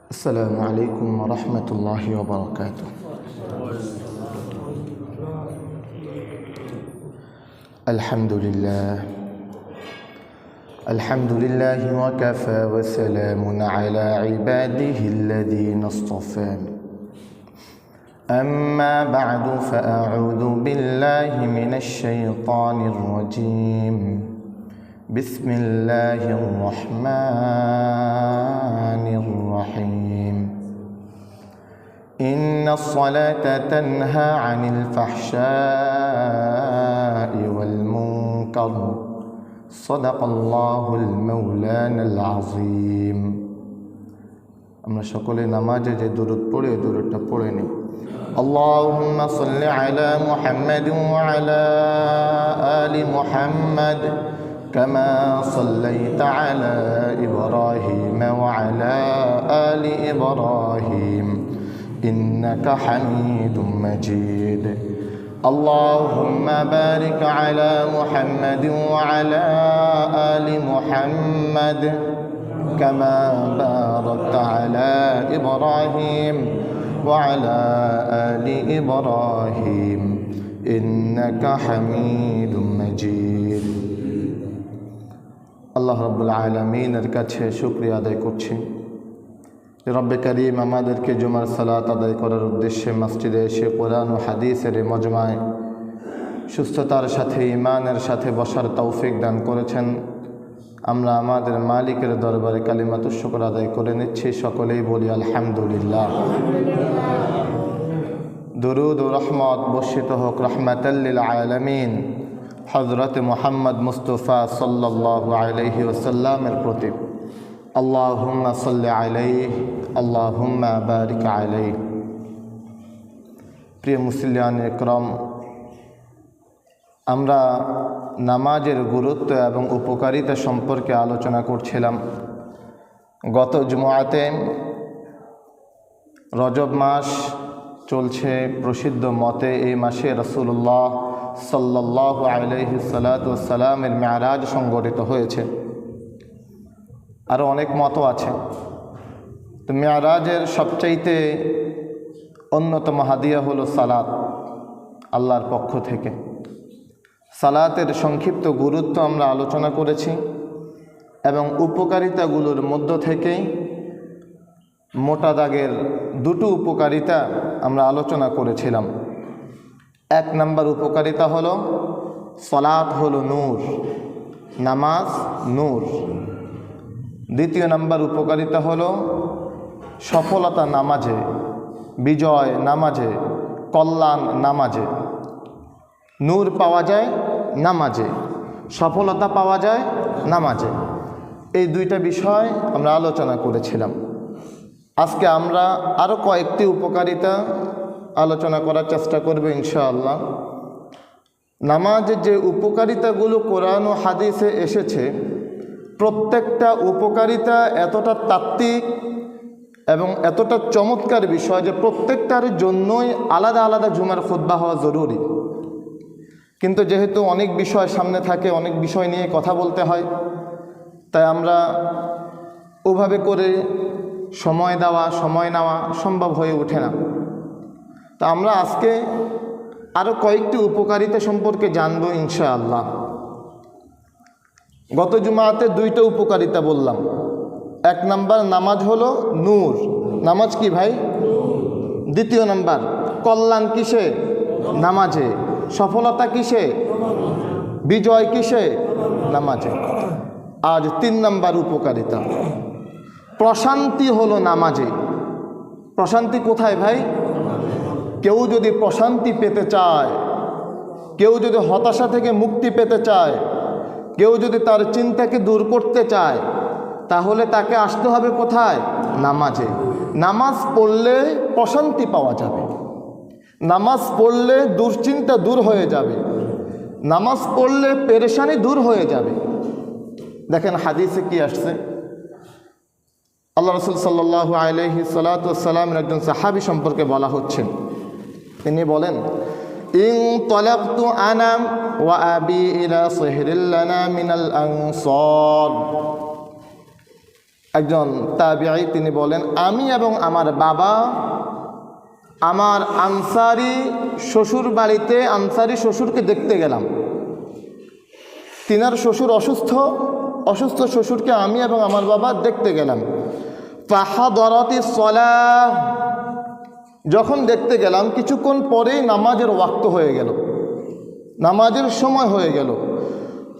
السلام عليكم ورحمة الله وبركاته. الحمد لله وكفى وسلام على عباده الذين اصطفى. أما بعد فأعوذ بالله من الشيطان الرجيم. بسم الله الرحمن الرحيم. إن الصلاة تنهى عن الفحشاء والمنكر. صدق الله المولانا العظيم. আমরা সকলে নামাজে যে দুরূদ পড়ে দুরূদটা পড়ে নিই। اللهم صل على محمد وعلى آل محمد كما صليت على إبراهيم وعلى آل إبراهيم إنك حميد مجيد. اللهم بارك على محمد وعلى آل محمد كما باركت على إبراهيم وعلى آل إبراهيم إنك حميد مجيد. আল্লাহ রাব্বুল আলামিনের কাছে শুকরিয়া আদায় করছি। রব্বে কারীম আমাদেরকে জুমার সালাত আদায় করার উদ্দেশ্যে মসজিদে এসে কোরআন ও হাদিসের মজমায় সুস্থতার সাথে ঈমানের সাথে বসার তৌফিক দান করেছেন। আমরা আমাদের মালিকের দরবারে কালিমাতুশ শুকর আদায় করে নিচ্ছি। সকলেই বলি আলহামদুলিল্লাহ। দুরুদ ও রহমত বর্ষিত হোক রাহমাতাল লিল আলামিন হযরত মুহাম্মদ মুস্তাফা সাল্লাল্লাহু আলাইহি ওয়াসাল্লামের প্রতি। আল্লাহুম্মা সাল্লি আলাইহি আল্লাহুম্মা বারিক আলাইহি। প্রিয় মুসলিয়ান ইকরাম, আমরা নামাজের গুরুত্ব এবং উপকারিতা সম্পর্কে আলোচনা করছিলাম। গত জুমআতে রজব মাস চলছে। প্রসিদ্ধ মতে এই মাসে রাসূলুল্লাহ সাল্লাল্লাহু আলাইহি সাল্লামের মেরাজ সংঘটিত হয়েছে। আরও অনেক মতও আছে। তো মেরাজের সবচাইতে অন্যতম হাদিয়া হলো সালাত, আল্লাহর পক্ষ থেকে। সালাতের সংক্ষিপ্ত গুরুত্ব আমরা আলোচনা করেছি এবং উপকারিতাগুলোর মধ্য থেকেই মোটা দাগের দুটো উপকারিতা আমরা আলোচনা করেছিলাম। এক নম্বর উপকারিতা হলো সালাত হলো নূর, নামাজ নূর। দ্বিতীয় নম্বর উপকারিতা হলো সফলতা নামাজে, বিজয় নামাজে, কল্যাণ নামাজে। নূর পাওয়া যায় নামাজে, সফলতা পাওয়া যায় নামাজে। এই দুইটা বিষয় আমরা আলোচনা করেছিলাম। আজকে আমরা আরও কয়েকটি উপকারিতা আলোচনা করার চেষ্টা করব ইনশাআল্লাহ। নামাজের যে উপকারিতাগুলো কোরআন ও হাদিসে এসেছে, প্রত্যেকটা উপকারিতা এতটা তাত্ত্বিক এবং এতটা চমৎকার বিষয় যে প্রত্যেকটার জন্যই আলাদা আলাদা জুমার খুতবা হওয়া জরুরি। কিন্তু যেহেতু অনেক বিষয় সামনে থাকে, অনেক বিষয় নিয়ে কথা বলতে হয়, তাই আমরা ওভাবে করে সময় নেওয়া সম্ভব হয়ে ওঠে না। তা আমরা আজকে আরও কয়েকটি উপকারিতা সম্পর্কে জানব ইনশাআল্লাহ। গত জুমাতে দুইটা উপকারিতা বললাম। এক নাম্বার নামাজ হলো নূর, নামাজ কি ভাই? দ্বিতীয় নাম্বার কল্যাণ কিসে? নামাজে। সফলতা কিসে? বিজয় কিসে? নামাজে। আজ তিন নাম্বার উপকারিতা প্রশান্তি হলো নামাজে। প্রশান্তি কোথায় ভাই? কেউ যদি প্রশান্তি পেতে চায়, কেউ যদি হতাশা থেকে মুক্তি পেতে চায়, কেউ যদি তার চিন্তাকে দূর করতে চায়, তাহলে তাকে আসতে হবে কোথায়? নামাজে। নামাজ পড়লে প্রশান্তি পাওয়া যাবে, নামাজ পড়লে দুশ্চিন্তা দূর হয়ে যাবে, নামাজ পড়লে পেরেশানি দূর হয়ে যাবে। দেখেন হাদিসে কি আসছে। আল্লাহ রাসূল সাল্লাল্লাহু আলাইহি সাল্লামের একজন সাহাবী সম্পর্কে বলা হচ্ছে। তিনি বলেন, ইনতালাকতু আনা ওয়া আবি ইলা সিহরিল লানা মিনাল আনসার। একজন তাবিঈ তিনি বলেন, আমি এবং আমার বাবা আমার আনসারি শ্বশুর বাড়িতে আনসারি শ্বশুরকে দেখতে গেলাম। তিনার শ্বশুর অসুস্থ শ্বশুরকে আমি এবং আমার বাবা দেখতে গেলাম। ফাহাদারাতিস সালাহ, যখন দেখতে গেলাম কিছুক্ষণ পরেই নামাজের ওয়াক্ত হয়ে গেল, নামাজের সময় হয়ে গেল।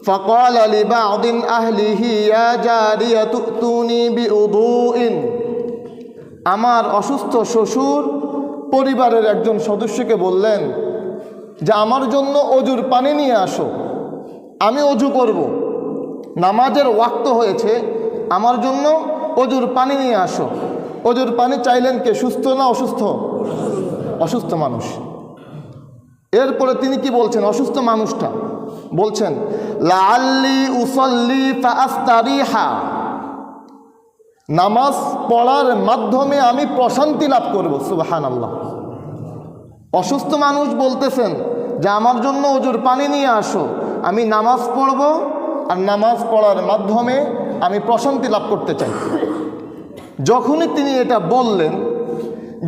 ফাকালা লিবা'দিন আহলিহি ইয়া জারিয়াতু তুনি বিউদুইন, আমার অসুস্থ শ্বশুর পরিবারের একজন সদস্যকে বললেন যে আমার জন্য অজুর পানি নিয়ে আসো, আমি অজু করব, নামাজের ওয়াক্ত হয়েছে, আমার জন্য অজুর পানি নিয়ে আসো। অজুর পানি চাইলেন কে? সুস্থ না অসুস্থ? অসুস্থ মানুষ। এরপরে তিনি কি বলছেন? অসুস্থ মানুষটা বলছেন, লাআল্লি উসাল্লি ফাআস্তারিহা, নামাজ পড়ার মাধ্যমে আমি প্রশান্তি লাভ করব। সুবহানাল্লাহ। অসুস্থ মানুষ বলতেছেন যে আমার জন্য অজুর পানি নিয়ে আসো, আমি নামাজ পড়ব, আর নামাজ পড়ার মাধ্যমে আমি প্রশান্তি লাভ করতে চাই। যখনই তিনি এটা বললেন,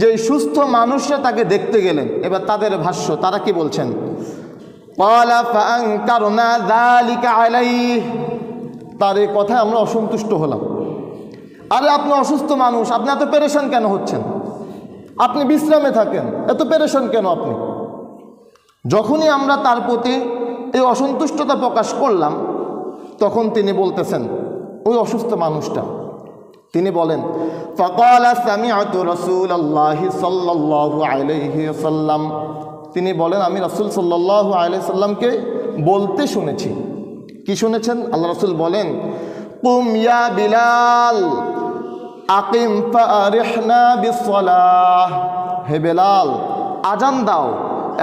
যে সুস্থ মানুষরা তাকে দেখতে গেলেন। এবার তাদের ভাষ্য, তারা কি বলছেন? ক্বালা ফাআনকারনা যালিকা আলাইহি, তার এই কথায় আমরা অসন্তুষ্ট হলাম। আরে আপনি অসুস্থ মানুষ, আপনি এত পেরেশান কেন হচ্ছেন? আপনি বিশ্রামে থাকেন, এত পেরেশান কেন আপনি? যখনই আমরা তার প্রতি এই অসন্তুষ্টতা প্রকাশ করলাম, তখন তিনি বলতেছেন, ওই অসুস্থ মানুষটা তিনি বলেন, ফাকালা সামিআতু রাসূলুল্লাহি সাল্লাল্লাহু আলাইহি ওয়াসাল্লাম, তিনি বলেন আমি রাসূল সাল্লাল্লাহু আলাইহি সাল্লামকে বলতে শুনেছি। কি শুনেছেন? আল্লাহ রাসূল বলেন, কুম ইয়া বিলাল আকিম ফারিহনা বিসসালাহ, হে বেলাল আজান দাও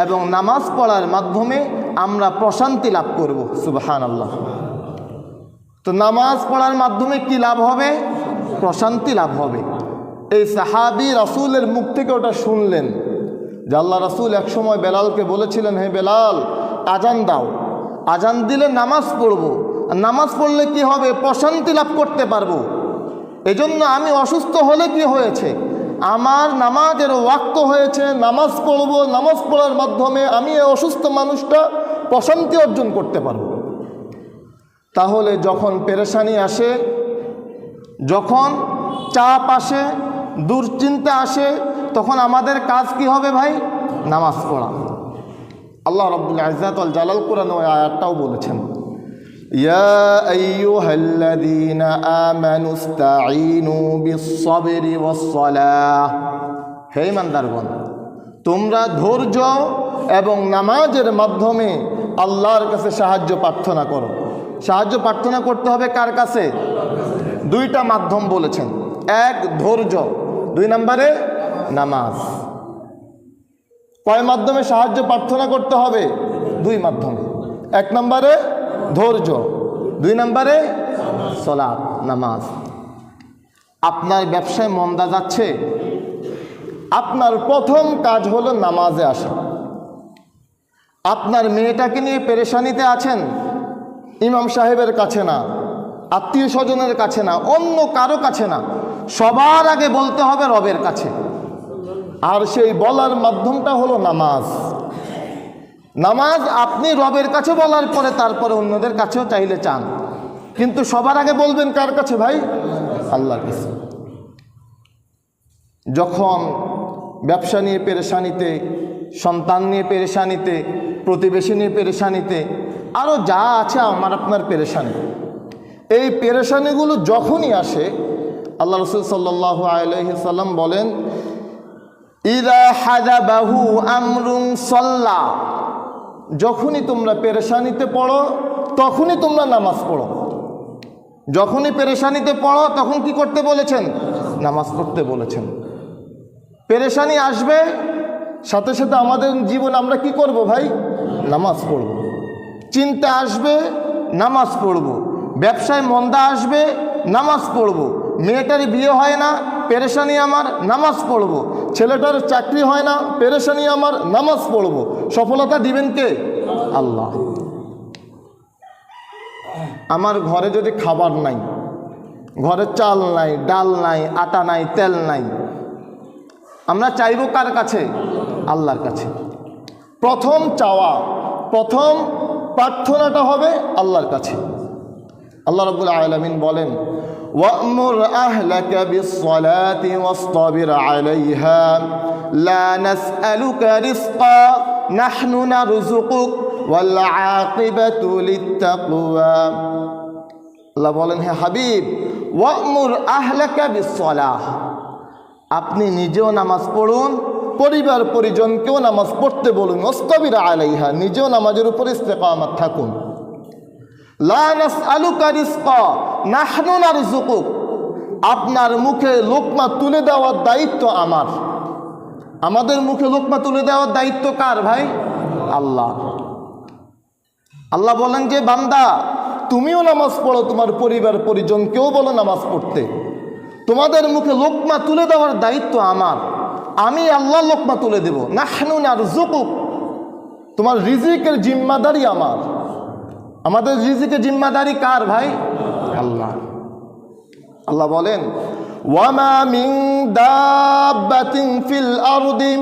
এবং নামাজ পড়ার মাধ্যমে আমরা প্রশান্তি লাভ করব। সুবহানাল্লাহ। তো নামাজ পড়ার মাধ্যমে কি লাভ হবে? প্রশান্তি লাভ হবে। এই সাহাবী রাসূলের মুখ থেকে ওটা শুনলেন যে আল্লাহ রাসূল একসময় বেলালকে বলেছিলেন, হে বেলাল আজান দাও, আজান দিলে নামাজ পড়ব, আর নামাজ পড়লে কি হবে? প্রশান্তি লাভ করতে পারবো। এজন্য আমি অসুস্থ হলে কি হয়েছে? আমার নামাজের ওয়াক্ত হয়েছে, নামাজ পড়ব, নামাজ পড়ার মাধ্যমে আমি এই অসুস্থ মানুষটা প্রশান্তি অর্জন করতে পারব। তাহলে যখন পেরেশানি আসে, যখন চাপ আসে, দুশ্চিন্তা আসে, তখন আমাদের কাজ কি হবে ভাই? নামাজ পড়া। আল্লাহ রাব্বুল ইজ্জাত ওয়াল জালাল কোরআনে ওই আয়াতটাও বলেছেন, ইয়া আইয়ুহাল্লাযীনা আমানুস্তাঈনু বিস-সাবরি ওয়াস-সালাহ, হে ঈমানদারগণ তোমরা ধৈর্য এবং নামাজের মাধ্যমে আল্লাহর কাছে সাহায্য প্রার্থনা করো। সাহায্য প্রার্থনা করতে হবে কার কাছে? দুইটা মাধ্যম বলেছেন, এক ধৈর্য, দুই নম্বরে নামাজ। কয় মাধ্যমে সাহায্য প্রার্থনা করতে হবে? দুই মাধ্যমে। এক নম্বরে ধৈর্য, দুই নম্বরে সালাত, নামাজ। আপনার ব্যবসায় মন্দা যাচ্ছে, আপনার প্রথম কাজ হলো নামাজে আসা। আপনার মেয়েটাকে নিয়ে পেরেশানিতে আছেন, ইমাম সাহেবের কাছে না, আত্মীয় স্বজনের কাছে না, অন্য কারো কাছে না, সবার আগে বলতে হবে রবের কাছে। আর সেই বলার মাধ্যমটা হলো নামাজ। নামাজ আপনি রবের কাছে বলার পরে তারপরে অন্যদের কাছেও চাইলে চান, কিন্তু সবার আগে বলবেন কার কাছে ভাই? আল্লাহর কাছে। যখন ব্যবসা নিয়ে পেরেশানিতে, সন্তান নিয়ে পেরেশানিতে, প্রতিবেশী নিয়ে পেরেশানিতে, আরও যা আছে আমার আপনার পেরেশানি, এই পেরেশানিগুলো যখনই আসে, আল্লাহ রাসূল সাল্লাল্লাহু আলাইহি সাল্লাম বলেন, ইযা হাযাবাহু আমরুন সাল্লা, যখনই তোমরা পেরেশানিতে পড়ো তখনই তোমরা নামাজ পড়ো। যখনই পেরেশানিতে পড়ো তখন কি করতে বলেছেন? নামাজ পড়তে বলেছেন। পেরেশানি আসবে, সাথে সাথে আমাদের জীবন আমরা কি করব ভাই? নামাজ পড়ব। চিন্তা আসবে, নামাজ পড়ব। ব্যবসায় মন্দা আসবে, নামাজ পড়ব। মেয়েটার বিয়ে হয় না, পেরেশানি আমার, নামাজ পড়ব। ছেলেটার চাকরি হয় না, পেরেশানি আমার, নামাজ পড়ব। সফলতা দিবেন কে? আল্লাহ। আমার ঘরে যদি খাবার নাই, ঘরে চাল নাই, ডাল নাই, আটা নাই, তেল নাই। আমরা চাইব কার কাছে? আল্লাহর কাছে। প্রথম চাওয়া, প্রথম প্রার্থনাটা হবে আল্লাহর কাছে। আল্লাহ রাব্বুল আলামিন বলেন, ওয়া'মুর আহলাকা বিস-সালাতি ওয়াসতাবির আলাইহা লা নাসআলুকা রিজকা নাহনু নারযুকুক ওয়াল আকিবাতু লিত-তাকওয়া। আল্লাহ বলেন, হে হাবিব, ওয়া'মুর আহলাকা বিস-সালাহ, আপনি নিজেও নামাজ পড়ুন, পরিবার পরিজনকেও নামাজ পড়তে বলুন। ওয়াসতাবির আলাইহা, নিজেও নামাজের উপর ইস্তেকামাত থাকুন। লা নাসআলুকা রিজকা নাহনু নারযুকুক, আপনার মুখে লোকমা তুলে দেওয়ার দায়িত্ব আমার। আমাদের মুখে লোকমা তুলে দেওয়ার দায়িত্ব কার ভাই? আল্লাহ। আল্লাহ বলেন যে বান্দা, তুমিও নামাজ পড়ো, তোমার পরিবার পরিজনকেও বলো নামাজ পড়তে। তোমাদের মুখে লোকমা তুলে দেওয়ার দায়িত্ব আমার, আমি আল্লাহ লোকমা তুলে দেব। নাহনু নারযুকুক, তোমার রিজিকের জিম্মাদারি আমার। আমাদের রিজিকের জিম্মাদারি কার ভাই? আল্লাহ। আল্লাহ বলেন, ওয়ামা মিন দাব্বাতিন ফিল আরদি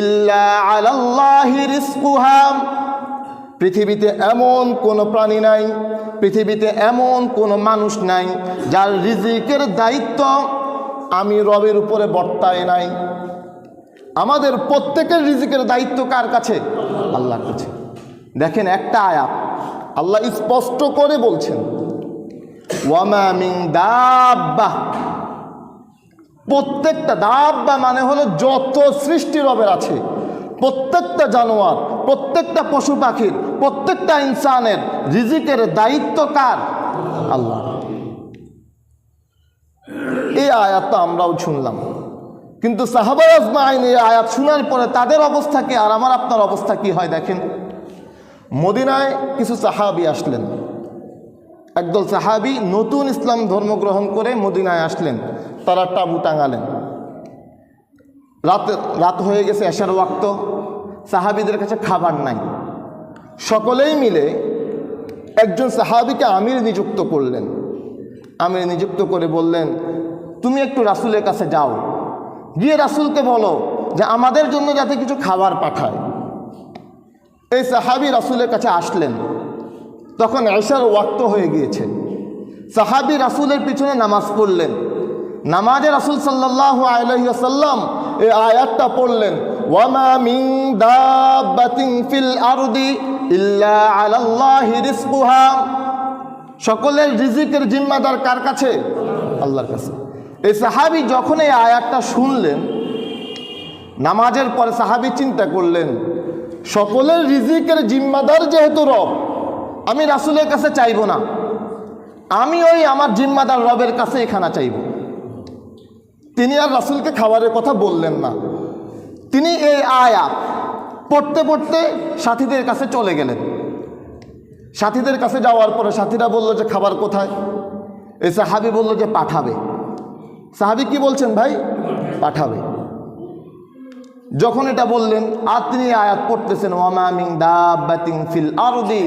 ইল্লা আলাল্লাহি রিজকুহা, পৃথিবীতে এমন কোনো প্রাণী নাই, পৃথিবীতে এমন কোনো মানুষ নাই যার রিজিকের দায়িত্ব আমি রবের উপরে বর্তায় নাই। আমাদের প্রত্যেকের রিজিকের দায়িত্ব কার কাছে? আল্লাহর কাছে। দেখেন একটা আয়াত আল্লাহ স্পষ্ট করে বলছেন, ওয়ামা মিন দাব্বা, প্রত্যেকটা দাব্বা মানে হলো যত সৃষ্টি রবের আছে, প্রত্যেকটা জানোয়ার, প্রত্যেকটা পশু পাখির, প্রত্যেকটা ইনসানের রিজিকের দায়িত্ব কার? আল্লাহ। এই আয়াতটা আমরাও শুনলাম, কিন্তু সাহাবা আজমাইন এই আয়াত শোনার পরে তাদের অবস্থা কি আর আমার আপনার অবস্থা কি হয় দেখেন। মদিনায় কিছু সাহাবী আসলেন, একদল সাহাবী নতুন ইসলাম ধর্ম গ্রহণ করে মদিনায় আসলেন। তারা তাঁবু টাঙালেন। রাত হয়ে গেছে, এশার ওয়াক্ত, সাহাবীদের কাছে খাবার নাই। সকলেই মিলে একজন সাহাবীকে আমির নিযুক্ত করলেন। আমির নিযুক্ত করে বললেন, তুমি একটু রাসূলের কাছে যাও, গিয়ে রাসূলকে বলো যে আমাদের জন্য যাতে কিছু খাবার পাঠায়। এই সাহাবী রাসূলের কাছে আসলেন। তখন এশার ওয়াক্ত হয়ে গিয়েছে। সাহাবী রাসূলের পিছনে নামাজ পড়লেন। নামাজে রাসূল সাল্লাল্লাহু আলাইহি ওয়াসাল্লাম এই আয়াতটা পড়লেন, ওয়ামা মিন দাব্বাতিন ফিল আরদি ইল্লা আলাল্লাহি রিজকুহা, সকলের রিজিকের জিম্মাদার কার কাছে? আল্লাহর কাছে। এই সাহাবী যখন এই আয়াতটা শুনলেন, নামাজের পরে সাহাবী চিন্তা করলেন, সকলের রিজিকের জিম্মাদার যেহেতু রব, আমি রাসূলের কাছে চাইব না, আমি ওই আমার জিম্মাদার রবের কাছে এখানে চাইব। তিনি আর রাসূলকে খাবারের কথা বললেন না। তিনি এই আয়াত পড়তে পড়তে সাথীদের কাছে চলে গেলেন। সাথীদের কাছে যাওয়ার পরে সাথীরা বলল যে খাবার কোথায়? এই সাহাবী বলল যে পাঠাবে। সাহাবী কি বলছেন ভাই? পাঠাবে। যখন এটা বললেন আর তিনি আয়াত পড়তেছেন, ওয়ামা মিন দাব্বাতিন ফিল আরদি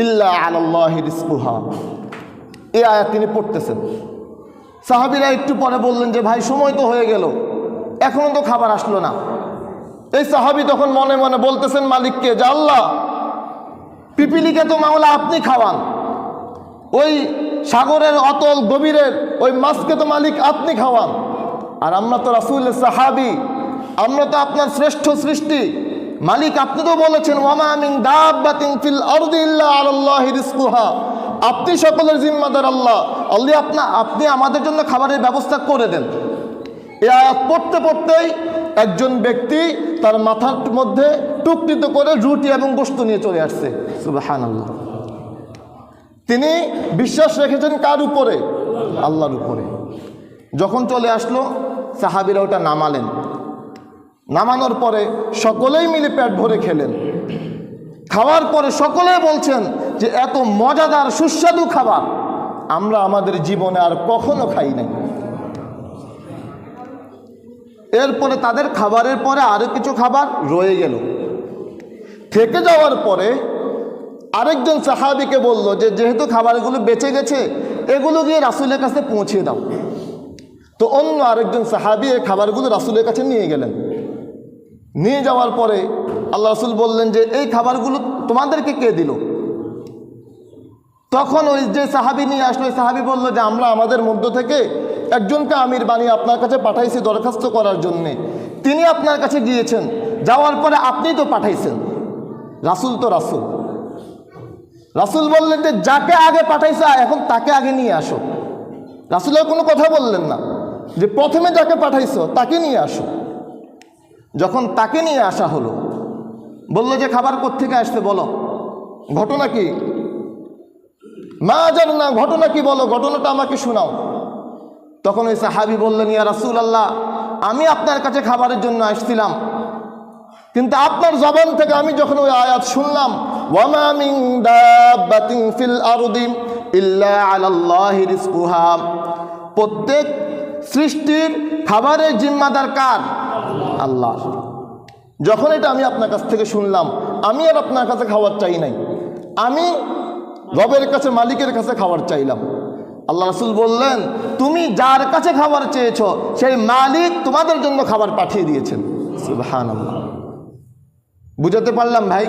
ইল্লা আলাল্লাহি রিজকুহা, এই আয়াত তিনি পড়তেছেন। সাহাবীরা একটু পরে বললেন যে ভাই সময় তো হয়ে গেল, এখনো তো খাবার আসলো না। এই সাহাবী তখন মনে মনে বলতেছেন মালিককে যে আল্লাহ, পিপিলিকে তো মাওলা আপনি খাওয়ান, ওই সাগরের অতল গভীরের ওই মাছকে তো মালিক আপনি খাওয়ান, আর আমরা তো রাসূলের সাহাবী, আমরা তো আপনার শ্রেষ্ঠ সৃষ্টি। মালিক আপনি তো বলেছেন ওয়ামা মিন দাব্বাতিন ফিল আরদি ইল্লা আলাল্লাহি রিজকুহা, আপনি সকলের জিম্মাদার আল্লাহ। আল্লাহ আপনি আমাদের জন্য খাবারের ব্যবস্থা করে দেন। এই আয়াত পড়তে পড়তেই একজন ব্যক্তি তার মাথার মধ্যে টুকটিত করে রুটি এবং গোশত নিয়ে চলে আসছে। সুবহানাল্লাহ। তিনি বিশ্বাস রেখেছেন কার উপরে? আল্লাহর উপরে। যখন চলে আসলো সাহাবীরা ওটা নামালেন। নামানোর পরে সকলেই মিলে পেট ভরে খেলেন। খাওয়ার পরে সকলেই বলছেন যে এত মজাদার সুস্বাদু খাবার আমরা আমাদের জীবনে আর কখনো খাই নাই। এরপরে তাদের খাবারের পরে আরো কিছু খাবার রয়ে গেল। থেকে যাওয়ার পরে আরেকজন সাহাবীকে বলল যে যেহেতু খাবারগুলো বেঁচে গেছে, এগুলো গিয়ে রাসূলের কাছে পৌঁছে দাও। তো অন্য আরেকজন সাহাবী এই খাবারগুলো রাসূলের কাছে নিয়ে গেলেন। নিয়ে যাওয়ার পরে আল্লাহ রাসূল বললেন যে এই খাবারগুলো তোমাদেরকে কে দিল? তখন ওই যে সাহাবী নিয়ে আসলো, ওই সাহাবী বলল যে আমরা আমাদের মধ্য থেকে একজনকে আমির বানিয়ে আপনার কাছে পাঠাইছি দরখাস্ত করার জন্যে। তিনি আপনার কাছে গিয়েছেন, যাওয়ার পরে আপনি তো পাঠাইছেন। রাসূল তো রাসূল। রাসূল বললেন যে যাকে আগে পাঠাইছে এখন তাকে আগে নিয়ে আসো। রাসূল আর কোনো কথা বললেন না, যে প্রথমে যাকে পাঠাইছো তাকে নিয়ে আসো। যখন তাকে নিয়ে আসা হলো, বললো যে খাবার কোত্থেকে আসছে বলো, ঘটনা কি? মা জানো না, ঘটনা কি বলো, ঘটনাটা আমাকে শোনাও। তখন ওই সাহাবী বললেন, ইয়া রাসূলুল্লাহ, আমি আপনার কাছে খাবারের জন্য আসছিলাম, কিন্তু আপনার জবান থেকে আমি যখন ওই আয়াত শুনলাম, ওয়ামা মিন দাব্বাতিন ফিল আরদি ইল্লা আলাল্লাহি রিজকুহা, প্রত্যেক সৃষ্টির খাবারের জিম্মাদার কার? আল্লাহ। যখন এটা আমি আপনার কাছ থেকে শুনলাম, আমি আর আপনার কাছে খাবার চাই নাই, আমি রবের কাছে, মালিকের কাছে খাবার চাইলাম। আল্লাহ রাসূল বললেন, তুমি যার কাছে খাবার চেয়েছো সেই মালিক তোমাদের জন্য খাবার পাঠিয়ে দিয়েছেন। সুবহানাল্লাহ। বুঝাতে পারলাম ভাই?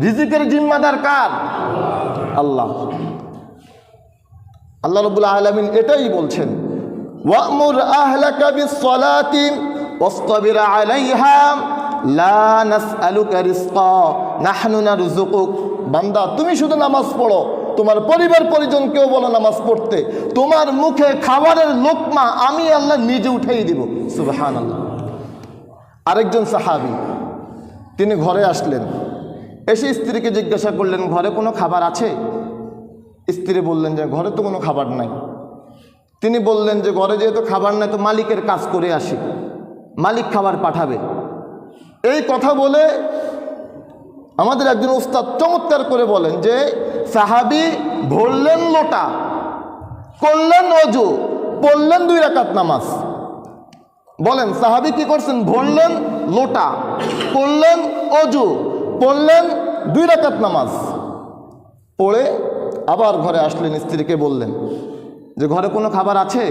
রিজিকের জিম্মাদার কার? আল্লাহ। আল্লাহ রাব্বুল আলামিন এটাই বলছেন, ওয়া'মুর আহলাকা বিস-সালাতি ওয়াসতাবির আলাইহা লা নাসআলুকা রিজকা নাহনু নারযুকুক। বান্দা, তুমি শুধু নামাজ পড়ো, তোমার পরিবার পরিজনকেও বলো নামাজ পড়তে, তোমার মুখে খাবারের লোকমা আমি আল্লাহ নিজে উঠাই দিব। সুবহানাল্লাহ। আরেকজন সাহাবী, তিনি ঘরে আসলেন, এসে স্ত্রীকে জিজ্ঞাসা করলেন, ঘরে কোনো খাবার আছে? স্ত্রী বললেন যে ঘরে তো কোনো খাবার নাই। তিনি বললেন যে ঘরে যেহেতু খাবার নাই তো মালিকের কাজ করে আসি, মালিক খাবার পাঠাবে। এই কথা বলে আমাদের একজন উস্তাদ চমৎকার করে বলেন যে সাহাবী ভরলেন লোটা, করলেন ওযু, পড়লেন 2 রাকাত নামাজ। বলেন সাহাবী কি করছেন? ভরলেন লোটা, করলেন ওযু, পড়লেন 2 রাকাত নামাজ, পড়ে আবার ঘরে আসলেন, স্ত্রীকে বললেন যে ঘরে কোনো খাবার আছে?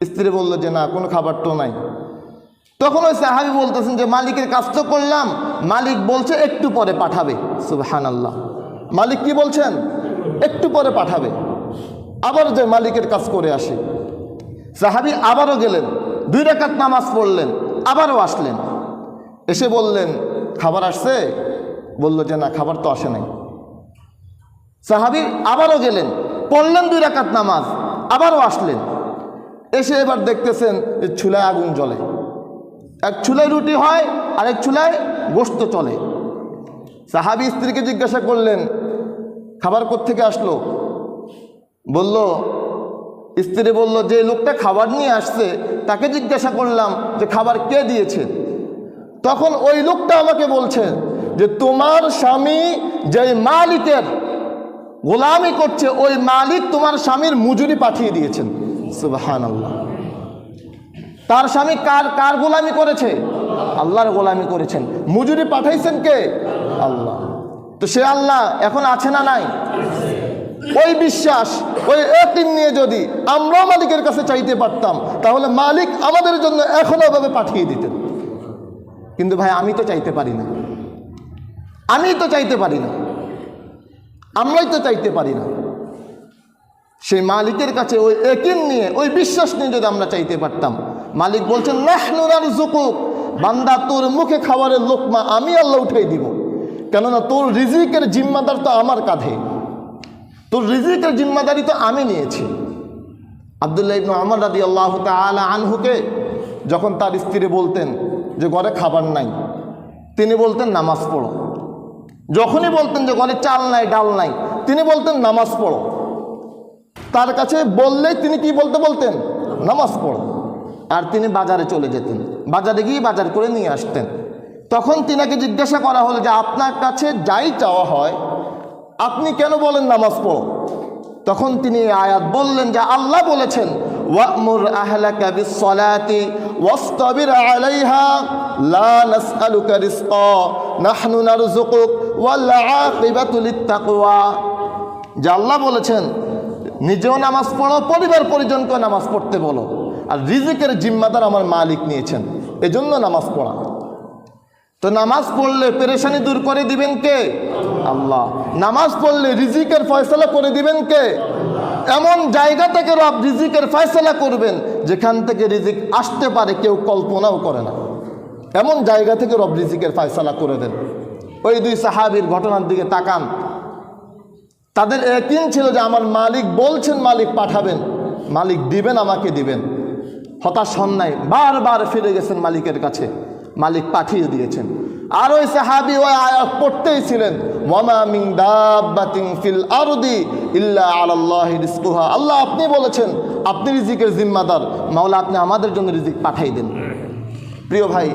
স্ত্রী বলল যে না, কোনো খাবার তো নাই। তখন ওই সাহাবী বলতেছেন যে মালিকের কাজ তো করলাম, মালিক বলছে একটু পরে পাঠাবে। সুবহানাল্লাহ। মালিক কি বলছেন? একটু পরে পাঠাবে। আবার যে মালিকের কাজ করে আসে। সাহাবী আবারও গেলেন, 2 রাকাত নামাজ পড়লেন, আবারও আসলেন, এসে বললেন খাবার আসছে? বলল যে না, খাবার তো আসে নাই। সাহাবী আবারও গেলেন, পড়লেন 2 রাকাত নামাজ, আবারও আসলেন, এসে এবার দেখতেছেন যে চুলায় আগুন জ্বলে, এক চুলায় রুটি হয় আর এক চুলায় গোশত চলে। সাহাবী স্ত্রীকে জিজ্ঞাসা করলেন খাবার কোত্থেকে আসলো? বলল, স্ত্রী বলল যে লোকটা খাবার নিয়ে আসছে তাকে জিজ্ঞাসা করলাম যে খাবার কে দিয়েছে? তখন ওই লোকটা আমাকে বলছে যে তোমার স্বামী যে মালিকের গোলামি করছে ওই মালিক তোমার স্বামীর মজুরি পাঠিয়ে দিয়েছেন। সুবহানাল্লাহ। তার স্বামী কার কার গোলামি করেছে? আল্লাহর গোলামি করেছেন, মজুরি পাঠাইছেন কে? আল্লাহ। তো সে আল্লাহ এখন আছে না নাই? ওই বিশ্বাস, ওই ইয়াকিন নিয়ে যদি আমরাও মালিকের কাছে চাইতে পারতাম তাহলে মালিক আমাদের জন্য এখনো ভাবে পাঠিয়ে দিতেন। কিন্তু ভাই আমি তো চাইতে পারি না, আমি তো চাইতে পারি না, আমরাই তো চাইতে পারি না। সেই মালিকের কাছে ওই ইয়াকিন নিয়ে, ওই বিশ্বাস নিয়ে যদি আমরা চাইতে পারতাম, মালিক বলছেন নাহনু নারযুকুক, বান্দা তোর মুখে খাবারের লোকমা আমি আল্লাহ উঠাই দিব, কেননা তোর রিজিকের জিম্মাদার তো আমার কাঁধে, তোর রিজিকের জিম্মাদারি তো আমি নিয়েছি। আব্দুল্লাহ ইবনে ওমর রাদিয়াল্লাহু তাআলা আনহুকে যখন তার স্ত্রী বলতেন যে ঘরে খাবার নাই, তিনি বলতেন নামাজ পড়ো। যখনই বলতেন যে ঘরে চাল নাই, ডাল নাই, তিনি বলতেন নামাজ পড়ো। তার কাছে বললেই তিনি কি বলতেন? নামাজ পড়ো। আর তিনি বাজারে চলে যেতেন, বাজারে গিয়ে বাজার করে নিয়ে আসতেন। তখন তিনাকে জিজ্ঞাসা করা হলো যে আপনার কাছে যাই চাওয়া হয় আপনি কেন বলেন নামাজ পড়ো? তখন তিনি আয়াত বললেন যে আল্লাহ বলেছেন ওয়া'মুর আহলাকা বিস-সালাতি ওয়াসতাবির আলাইহা লা নাসআলুকা রিজকা নাহনু নারযুকুক ওয়াল আকিবাতু লিত-তাকওয়া। যে আল্লাহ বলেছেন নিজেও নামাজ পড়ো, পরিবার পরিজনকেও নামাজ পড়তে বলো। আর রিজিকের জিম্মাদার আমার মালিক নিয়েছেন, এজন্য নামাজ পড়া। তো নামাজ পড়লে পেরেশানি দূর করে দিবেন কে? আল্লাহ। নামাজ পড়লে রিজিকের ফয়সালা করে দিবেন কে? এমন জায়গা থেকে রব রিজিকের ফয়সালা করবেন যেখান থেকে রিজিক আসতে পারে কেউ কল্পনাও করে না। এমন জায়গা থেকে রব রিজিকের ফয়সালা করে দেন। ওই দুই সাহাবীর ঘটনার দিকে তাকান। তাদের ইয়াকিন ছিল যে আমার মালিক বলছেন, মালিক পাঠাবেন, মালিক দিবেন, আমাকে দিবেন। হতাশ হন নাই, বারবার ফিরে গেছেন মালিকের কাছে, মালিক পাঠিয়ে দিয়েছেন। আর ওই সাহাবী ওই আয়াত পড়তেই ছিলেন, ওয়ামা মিন দাব্বাতিন ফিল আরদি ইল্লা আলাল্লাহি রিজকুহা। আল্লাহ আপনি বলেছেন, আপনি রিজিকের জিম্মাদার, মাওলা আপনি আমাদের জন্য রিজিক পাঠাই দেন। প্রিয় ভাই,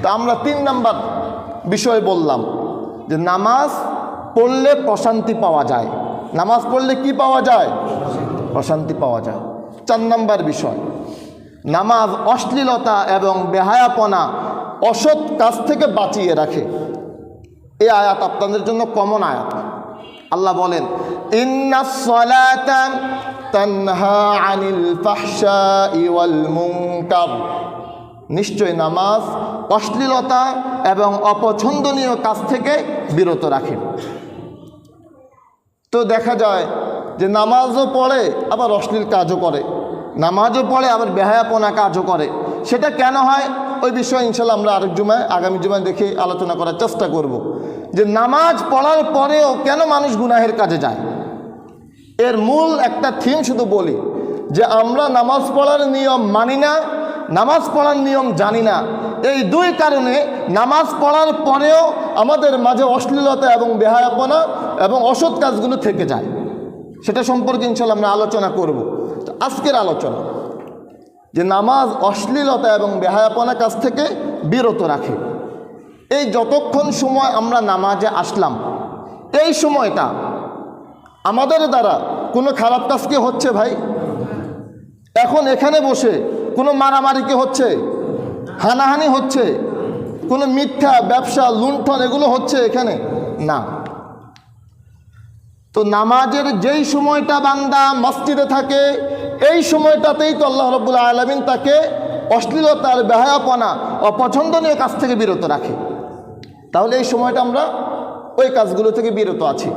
তো আমরা 3 নাম্বার বিষয় বললাম যে নামাজ পড়লে প্রশান্তি পাওয়া যায়। নামাজ পড়লে কি পাওয়া যায়? প্রশান্তি পাওয়া যায়। 4 নাম্বার বিষয়, নামাজ অশ্লীলতা এবং বেহায়াপনা, অসৎ কাজ থেকে বাঁচিয়ে রাখে। এই আয়াত আপনাদের জন্য কমন আয়াত। আল্লাহ বলেন, ইন্নাস সালাতা তানহা আনিল ফাহশাই ওয়াল মুনকার। নিশ্চয় নামাজ অশ্লীলতা এবং অপছন্দনীয় কাজ থেকে বিরত রাখে। তো দেখা যায় যে নামাজও পড়ে আবার অশ্লীল কাজও করে, নামাজও পড়ে আবার বেহায়াপনা কাজও করে। সেটা কেন হয় ওই বিষয়ে ইনশাল্লাহ আমরা আরেক জুমায়, আগামী জুমায় দেখে আলোচনা করার চেষ্টা করব যে নামাজ পড়ার পরেও কেন মানুষ গুনাহের কাজে যায়। এর মূল একটা থিম শুধু বলি যে আমরা নামাজ পড়ার নিয়ম মানি না, নামাজ পড়ার নিয়ম জানি না। এই 2 কারণে নামাজ পড়ার পরেও আমাদের মাঝে অশ্লীলতা এবং বেহায়াপনা এবং অসৎ কাজগুলো থেকে যায়। সেটা সম্পর্কে ইনশাল্লাহ আমরা আলোচনা করব। আজকের আলোচনা যে নামাজ অশ্লীলতা এবং বেহায়াপনা কাজ থেকে বিরত রাখে। এই যতক্ষণ সময় আমরা নামাজে আসলাম, এই সময়টা আমাদের দ্বারা কোনো খারাপ কাজ কি হচ্ছে ভাই? এখন এখানে বসে কোনো মারামারি কি হচ্ছে? হানাহানি হচ্ছে? কোনো মিথ্যা ব্যবসা, লুণ্ঠন এগুলো হচ্ছে এখানে? না। তো নামাজের যেই সময়টা বান্দা মসজিদে থাকে, এই সময়টাতেই তো আল্লাহ রাব্বুল আলামিন তাকে অশ্লীলতার, বেহায়াপনা, অপছন্দনীয় কাজ থেকে বিরত রাখে। তাহলে এই সময়টা আমরা ওই কাজগুলো থেকে বিরত আছি।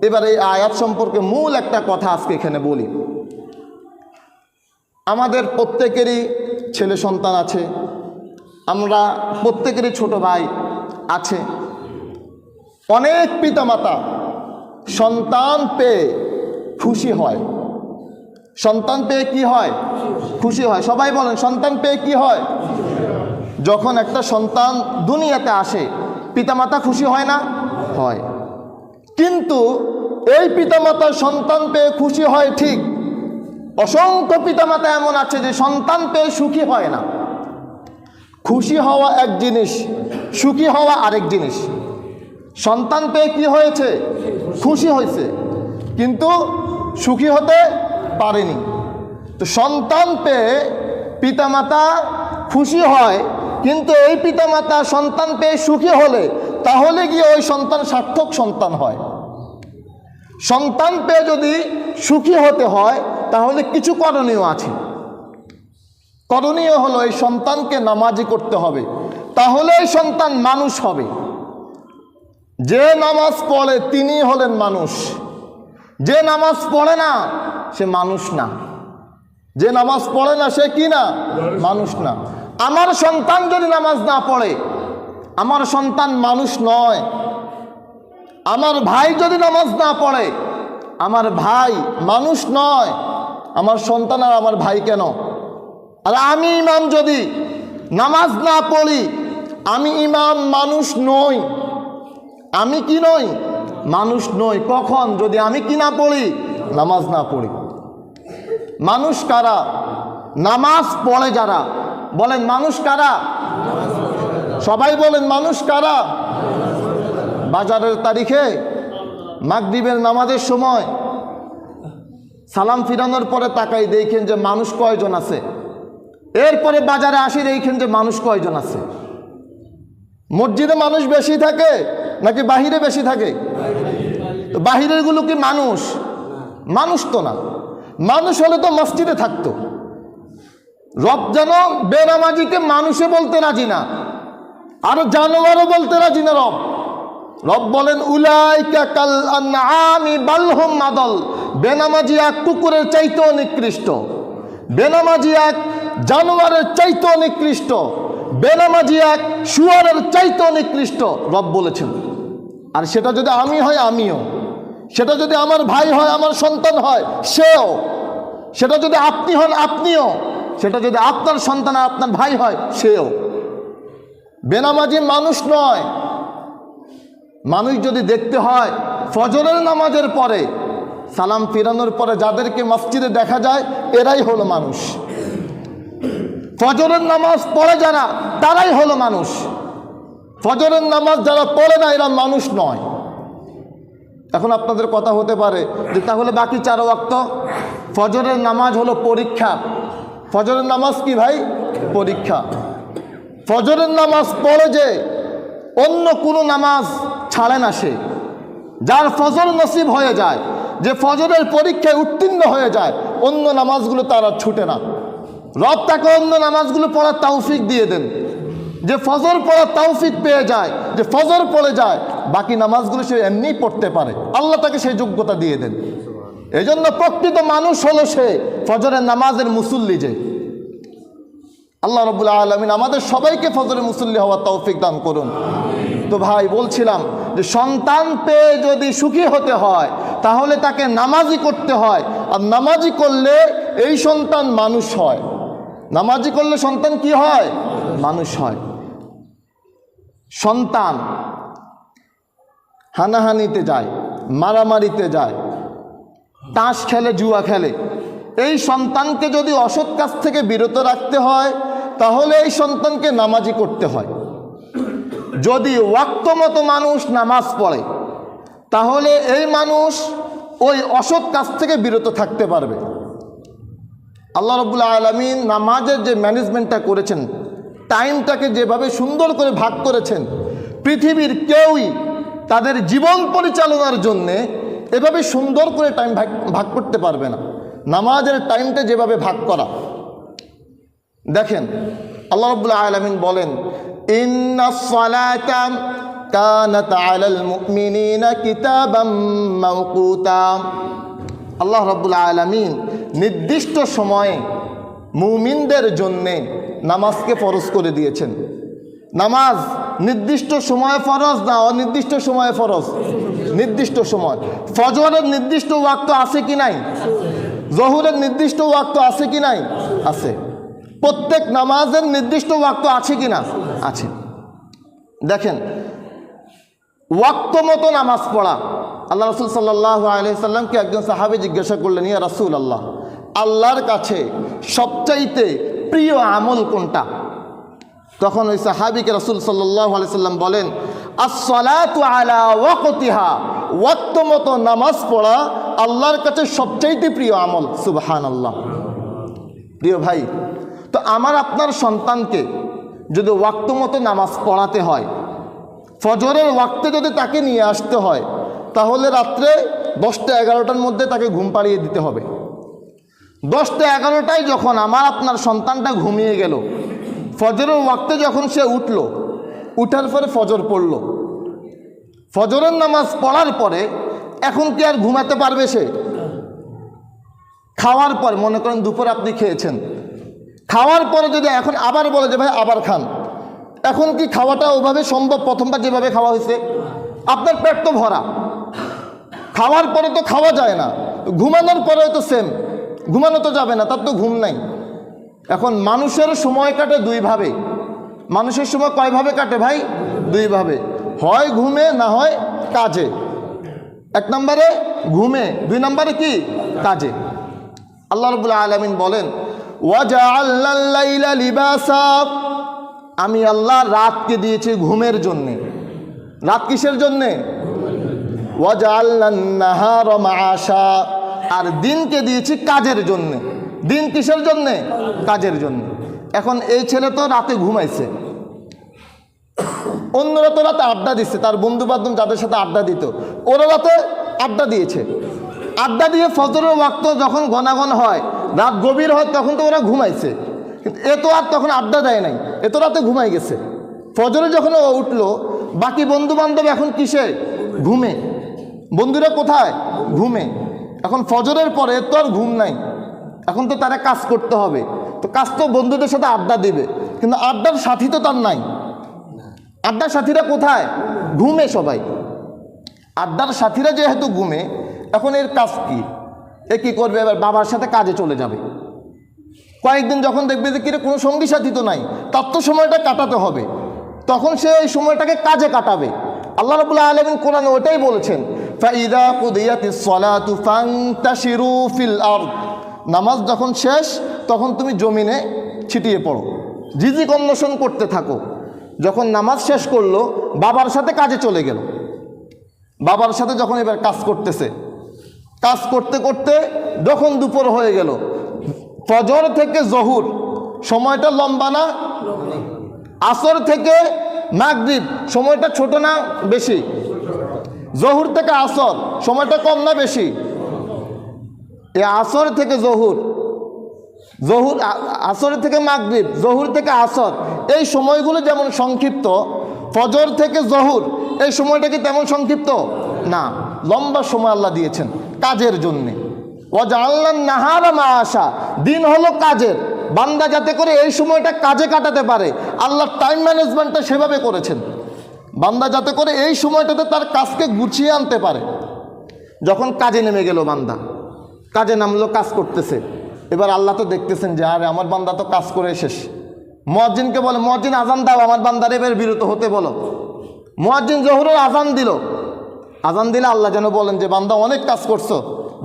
এবার এই আয়াত সম্পর্কে মূল একটা কথা আজকে এখানে বলি। আমাদের প্রত্যেকেরই ছেলে সন্তান আছে, আমরা প্রত্যেকেরই ছোট ভাই আছে। অনেক পিতামাতা সন্তান পেয়ে খুশি হয়। সন্তান পেয়ে কি হয়? খুশি হয়। সবাই বলেন, সন্তান পেয়ে কি হয়? যখন একটা সন্তান দুনিয়াতে আসে পিতামাতা খুশি হয় না? হয়। কিন্তু এই পিতামাতা সন্তান পেয়ে খুশি হয় ঠিক, অসংখ্য পিতামাতা এমন আছে যে সন্তান পেয়ে সুখী হয় না। খুশি হওয়া এক জিনিস, সুখী হওয়া আরেক জিনিস। সন্তান পেয়ে কি হয়েছে? খুশি হয়েছে, কিন্তু সুখী হতে পারেনি। তো সন্তান পেয়ে পিতামাতা খুশি হয়, কিন্তু এই পিতামাতা সন্তান পেয়ে সুখী হলে তাহলে গিয়ে ওই সন্তান সার্থক সন্তান হয়। সন্তান পেয়ে যদি সুখী হতে হয় তাহলে কিছু করণীয় আছে। করণীয় হলো এই সন্তানকে নামাজি করতে হবে, তাহলে এই সন্তান মানুষ হবে। যে নামাজ পড়ে তিনি হলেন মানুষ, যে নামাজ পড়ে না সে মানুষ না। যে নামাজ পড়ে না সে কি না? মানুষ না। আমার সন্তান যদি নামাজ না পড়ে, আমার সন্তান মানুষ নয়। আমার ভাই যদি নামাজ না পড়ে, আমার ভাই মানুষ নয়। আমার সন্তান আর আমার ভাই কেন? আর আমি ইমাম যদি নামাজ না পড়ি, আমি ইমাম মানুষ নই। আমি কি নই? মানুষ নই। কখন? যদি আমি কি না পড়ি? নামাজ না পড়ি। মানুষ কারা? নামাজ পড়ে যারা। বলেন মানুষ কারা? সবাই বলেন মানুষ কারা? বাজারের তারিখে মাগরিবের নামাজের সময় সালাম ফিরানোর পরে তাকাই দেখেন যে মানুষ কয়জন আছে। এরপরে বাজারে আসি দেখেন যে মানুষ কয়জন আছে। মসজিদে মানুষ বেশি থাকে নাকি বাহিরে বেশি থাকে? তো বাহিরের গুলো কি মানুষ? মানুষ তো না। মানুষ হলে তো মসজিদে থাকতো। রব যেন বেনামাজিকে মানুষে বলতে রাজি না, আর জানোয়ারও বলতে রাজি না। রব বলেন উলাইকা কাল আনআমি বাল হুম আদল। বেনামাজি এক কুকুরের চাইতেও নিকৃষ্ট, বেনামাজি এক জানোয়ারের চাইতেও নিকৃষ্ট, বেনামাজি এক শুয়োরের চাইতেও নিকৃষ্ট রব বলেছেন। আর সেটা যদি আমি হয় আমিও, সেটা যদি আমার ভাই হয়, আমার সন্তান হয় সেও, সেটা যদি আপনি হন আপনিও, সেটা যদি আপনার সন্তান আর আপনার ভাই হয় সেও। বেনামাজি মানুষ নয়। মানুষ যদি দেখতে হয় ফজরের নামাজের পরে, সালাম ফিরানোর পরে যাদেরকে মসজিদে দেখা যায় এরাই হলো মানুষ। ফজরের নামাজ পড়ে যারা তারাই হলো মানুষ। ফজরের নামাজ যারা পড়ে না এরা মানুষ নয়। এখন আপনাদের কথা হতে পারে যে তাহলে বাকি 4 ওয়াক্ত? ফজরের নামাজ হলো পরীক্ষা। ফজরের নামাজ কি ভাই? পরীক্ষা। ফজরের নামাজ পড়ে যে অন্য কোনো নামাজ ছাড়ে না সে, যার ফজর নসিব হয়ে যায়, যে ফজরের পরীক্ষায় উত্তীর্ণ হয়ে যায়, অন্য নামাজগুলো তারা ছুটে না। রব তাকে অন্য নামাজগুলো পড়ার তৌফিক দিয়ে দেন। যে ফজর পড়ার তৌফিক পেয়ে যায়, যে ফজর পড়ে যায়, বাকি নামাজগুলো সে এমনিই পড়তে পারে, আল্লাহ তাকে সেই যোগ্যতা দিয়ে দেন। এই জন্য প্রকৃত মানুষ হলো সে ফজরের নামাজের মুসল্লি। যে আল্লাহ রাব্বুল আলামিন আমাদের সবাইকে ফজরের মুসল্লি হওয়ার তৌফিক দান করুন। তো ভাই বলছিলাম যে সন্তান পেয়ে যদি সুখী হতে হয় তাহলে তাকে নামাজি করতে হয়। আর নামাজি করলে এই সন্তান মানুষ হয়। নামাজি করলে সন্তান কি হয়? মানুষ হয়। সন্তান হানাহানিতে যায়, মারামারিতে যায়, তাস খেলে, জুয়া খেলে, এই সন্তানকে যদি অসৎ কাজ থেকে বিরত রাখতে হয় তাহলে এই সন্তানকে নামাজি করতে হয়। যদি ওয়াক্ত মতো মানুষ নামাজ পড়ে তাহলে এই মানুষ ওই অসৎ কাজ থেকে বিরত থাকতে পারবে। আল্লাহ রাব্বুল আলামিন নামাজের যে ম্যানেজমেন্টটা করেছেন, টাইমটাকে যেভাবে সুন্দর করে ভাগ করেছেন, পৃথিবীর কেউই তাদের জীবন পরিচালনার জন্যে এভাবে সুন্দর করে টাইম ভাগ করতে পারবে না। নামাজের টাইমটা যেভাবে ভাগ করা, দেখেন আল্লাহ রাব্বুল আলামিন বলেন ইন্নাস সালাতা কানাত আলাল মুমিনিনা কিতাবাম মাওকুতা। আল্লাহ রাব্বুল আলামিন নির্দিষ্ট সময়ে মুমিনদের জন্যে নামাজকে ফরজ করে দিয়েছেন। নামাজ নির্দিষ্ট সময়ে ফরজ না অনির্দিষ্ট সময়ে ফরজ? নির্দিষ্ট সময়। ফজরের নির্দিষ্ট ওয়াক্ত আছে কি নাই? জোহরের নির্দিষ্ট ওয়াক্ত আছে কি নাই? আছে। প্রত্যেক নামাজের নির্দিষ্ট ওয়াক্ত আছে কি না? আছে। দেখেন ওয়াক্ত মতো নামাজ পড়া। আল্লাহ রাসূল সাল্লাল্লাহু আলাইহি সাল্লামকে একজন সাহাবী জিজ্ঞাসা করলেন, ইয়া রাসূলুল্লাহ, আল্লাহর কাছে সবচাইতে প্রিয় আমল কোনটা? তখন ওই সাহাবীকে রাসূল সাল্লাল্লাহু আলাইহি সাল্লাম বলেন, আস-সালাতু আলা ওয়াক্তিহা। ওয়াক্ত মতো নামাজ পড়া আল্লাহর কাছে সবচাইতে প্রিয় আমল। সুবহানাল্লাহ। প্রিয় ভাই, তো আমার আপনার সন্তানকে যদি ওয়াক্ত মতো নামাজ পড়াতে হয়, ফজরের ওয়াক্তে যদি তাকে নিয়ে আসতে হয়, তাহলে রাত্রে 10টা 11টার মধ্যে তাকে ঘুম পাড়িয়ে দিতে হবে। 10টা 11টায় যখন আমার আপনার সন্তানটা ঘুমিয়ে গেল, ফজরের ওয়াক্তে যখন সে উঠল, উঠার পরে ফজর পড়ল, ফজরের নামাজ পড়ার পরে এখন কি আর ঘুমাতে পারবে সে? খাওয়ার পর, মনে করেন দুপুরে আপনি খেয়েছেন, খাওয়ার পরে যদি এখন আবার বলে যে ভাই আবার খান, এখন কি খাওয়াটা ওভাবে সম্ভব? প্রথমবার যেভাবে খাওয়া হয়েছে, আপনার পেট তো ভরা, খাওয়ার পরে তো খাওয়া যায় না, ঘুমানোর পরেও তো সেম, ঘুমানো তো যাবে না, তার তো ঘুম নাই। এখন মানুষের সময় কাটে 2 ভাবে। মানুষের সময় কয়ভাবে কাটে ভাই? 2 ভাবে, হয় ঘুমে না হয় কাজে। 1 নম্বরে ঘুমে, 2 নম্বরে কি? কাজে। আল্লাহ রাব্বুল আলামিন বলেন ওয়াজআলনাল লাইলা লিবাসা। আমি আল্লাহ রাতকে দিয়েছি ঘুমের জন্যে। রাত কিসের জন্যে? ওয়াজআলনান নাহারা মাআশা। আর দিনকে দিয়েছি কাজের জন্যে। দিন কিসের জন্যে? কাজের জন্য। এখন এই ছেলে তো রাতে ঘুমাইছে, অন্যরা তো রাতে আড্ডা দিচ্ছে, তার বন্ধু বান্ধব যাদের সাথে আড্ডা দিত ওরা রাতে আড্ডা দিয়েছে। আড্ডা দিয়ে ফজরের ওয়াক্ত যখন ঘনাঘন হয়, রাত গভীর হয়, তখন তো ওরা ঘুমাইছে, কিন্তু এ তো আর তখন আড্ডা দেয় নাই, এ তো রাতে ঘুমাই গেছে। ফজরে যখন ও উঠলো, বাকি বন্ধু বান্ধব এখন কিসে? ঘুমে। বন্ধুরা কোথায়? ঘুমে। এখন ফজরের পরে তো আর ঘুম নাই, এখন তো তারা কাজ করতে হবে, তো কাজ তো বন্ধুদের সাথে আড্ডা দিবে, কিন্তু আড্ডার সাথী তো তার নাই। আড্ডার সাথীরা কোথায়? ঘুমে সবাই। আড্ডার সাথীরা যেহেতু ঘুমে, এখন এর কাজ কি? এ কী করবে? এবার বাবার সাথে কাজে চলে যাবে। কয়েকদিন যখন দেখবে যে কিরে কোনো সঙ্গী সাথী তো নাই, তার তো সময়টা কাটাতে হবে, তখন সে এই সময়টাকে কাজে কাটাবে। আল্লাহ রাব্বুল আলামিন কোরআনে ওটাই বলেছেন, ফাইদা কুদিয়াতিস সালাতু ফান্তাশিরু ফিল আরদ। নামাজ যখন শেষ, তখন তুমি জমিনে ছিটিয়ে পড়ো, রিজিক অন্বেষণ করতে থাকো। যখন নামাজ শেষ করলো, বাবার সাথে কাজে চলে গেল। বাবার সাথে যখন এবার কাজ করতেছে, কাজ করতে করতে যখন দুপুর হয়ে গেল, ফজর থেকে জহুর সময়টা লম্বা না? আসর থেকে মাগরিব সময়টা ছোট না বেশি? জহুর থেকে আসর সময়টা কম না বেশি? এই আসর থেকে জহুর, জহুর আসর থেকে মাগরিব, জহুর থেকে আসর, এই সময়গুলো যেমন সংক্ষিপ্ত, ফজর থেকে জহুর এই সময়টা কি তেমন সংক্ষিপ্ত না? লম্বা সময় আল্লাহ দিয়েছেন কাজের জন্যে। ওয়াজআলনান নাহারা মাআশা, দিন হলো কাজের। বান্দা যাতে করে এই সময়টা কাজে কাটাতে পারে, আল্লাহ টাইম ম্যানেজমেন্টটা সেভাবে করেছেন। বান্দা যাতে করে এই সময়টাতে তার কাজকে গুছিয়ে আনতে পারে। যখন কাজে নেমে গেল বান্দা, কাজে নামলো, কাজ করতেছে, এবার আল্লাহ তো দেখতেছেন যে আরে আমার বান্দা তো কাজ করে শেষ। মুয়াজ্জিনকে বলে, মুয়াজ্জিন আজান দাও, আমার বান্দার এবার বিরত হতে বলো। মুয়াজ্জিন জোহরের আজান দিল। আজান দিলে আল্লাহ যেন বলেন যে বান্দা অনেক কাজ করছো,